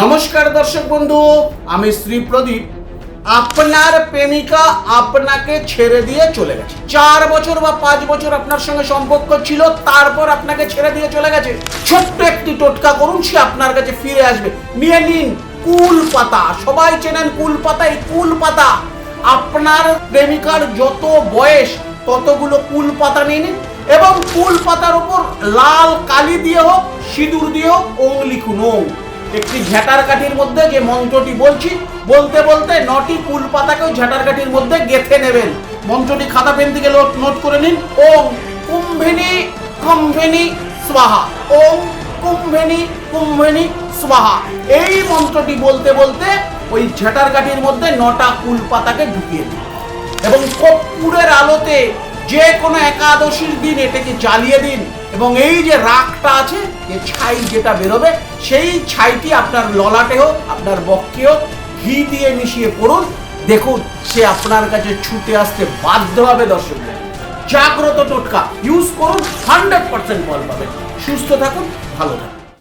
নমস্কার দর্শক বন্ধু, আমি শ্রী প্রদীপ। আপনার প্রেমিকা আপনাকে ছেড়ে দিয়ে চলে গেছে। 4 বছর বা 5 বছর আপনার সঙ্গে সম্পর্ক ছিল, তারপর আপনাকে ছেড়ে দিয়ে চলে গেছে। ছোট্ট একটি টোটকা করুন, সে আপনার কাছে ফিরে আসবে। নিয়ে নিন কুল পাতা। সবাই চেনেন কুল পাতা। এই কুল পাতা, আপনার প্রেমিকার যত বয়স ততগুলো কুল পাতা নিয়ে নিন এবং কুল পাতার উপর লাল কালি দিয়ে হোক, সিঁদুর দিয়ে হোক, ওং লিখুন। ওং একটি ঝাঁটার কাঠির মধ্যে যে মন্ত্রটি বলছি, বলতে বলতে 9টি কুল পাতাকে ওই ঝাঁটার কাঠির মধ্যে গেঁথে নেবেন। মন্ত্রটি খাতা পেন থেকে নোট করে নিন। ওং কুম্ভিনী কুম্ভিনী স্বাহা। ওং কুম্ভিনী কুম্ভিনী স্বাহা। এই মন্ত্রটি বলতে বলতে ওই ঝাঁটার কাঠির মধ্যে 9টা কুল পাতাকে ঢুকিয়ে দিন এবং কর্পূরের আলোতে যে কোনো একাদশীর দিন এটাকে জ্বালিয়ে দিন এবং এই যে রাখটা আছে, যে ছাই যেটা বেরোবে, সেই ছাইটি আপনার ললাটে হোক, আপনার বক্ষে হোক, ঘি দিয়ে মিশিয়ে পড়ুন। দেখুন, সে আপনার কাছে ছুটে আসতে বাধ্য হবে। দর্শক, জাগ্রত টোটকা ইউজ করুন, 100% ফল পাবেন। সুস্থ থাকুন, ভালো থাকুন।